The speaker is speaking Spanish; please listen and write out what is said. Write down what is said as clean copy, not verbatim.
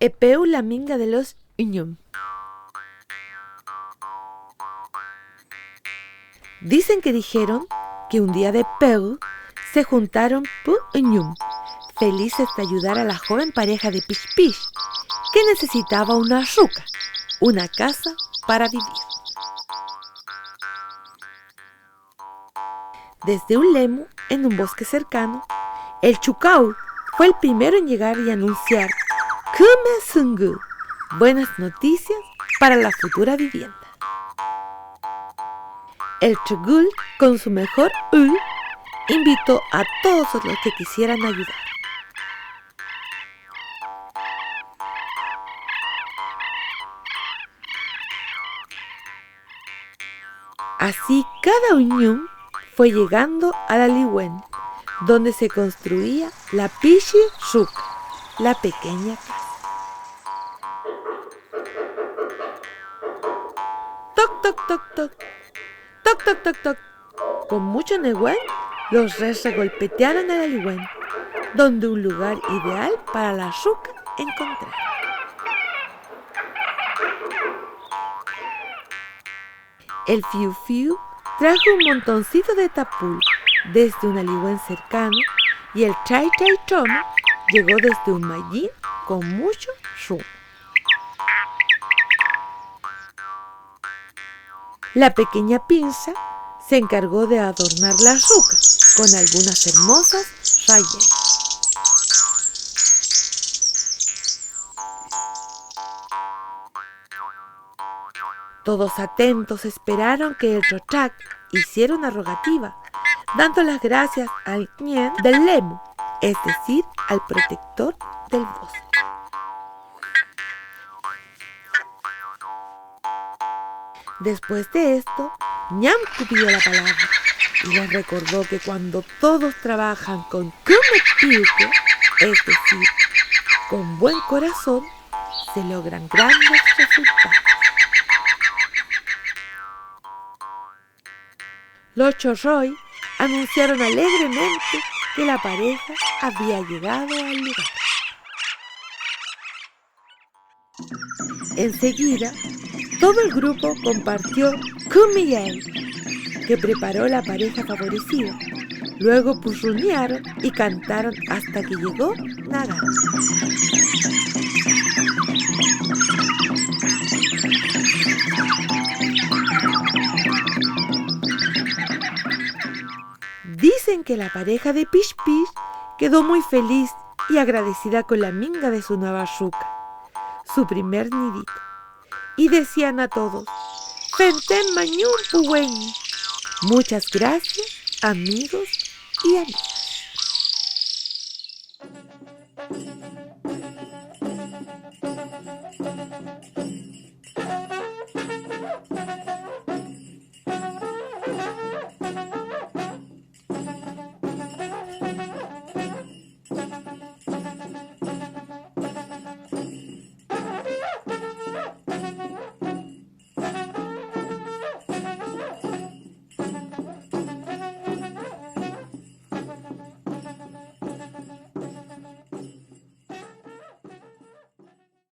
Epeu la minga de los Uñum. Dicen que dijeron que un día de Peu se juntaron Pu y Ñum, felices de ayudar a la joven pareja de Pish Pish, que necesitaba una ruca, una casa para vivir. Desde un lemu, en un bosque cercano, el Chucau fue el primero en llegar y anunciar Kume Sungu, buenas noticias para la futura vivienda. El Chugul, con su mejor ul, invitó a todos los que quisieran ayudar. Así cada Uñum fue llegando a la Liwen, donde se construía la Pishi Shuk, la pequeña casa. Toc, toc, toc, toc. Toc, toc, toc, toc. Con mucho negüen, los reyes golpetearon a la Liwen, donde un lugar ideal para la Shuka encontrar. El Fiu Fiu trajo un montoncito de tapul desde un Aliwen cercano y el Chai Chai Chomo llegó desde un mallín con mucho rum. La pequeña pinza se encargó de adornar la ruca con algunas hermosas rayas. Todos atentos esperaron que el Chochac hiciera una rogativa, dando las gracias al Ñen del Lemu, es decir, al protector del bosque. Después de esto, Ñam pidió la palabra y les recordó que cuando todos trabajan con Kumepiuke, es decir, con buen corazón, se logran grandes resultados. Los Chorroy anunciaron alegremente que la pareja había llegado al lugar. Enseguida, todo el grupo compartió Kumiyay, que preparó la pareja favorecida. Luego purrunearon y cantaron hasta que llegó Naga. Dicen que la pareja de Pish Pish quedó muy feliz y agradecida con la minga de su nueva ruca, su primer nidito, y decían a todos, Fenten Mañum Puweñi. Muchas gracias, amigos y amigas.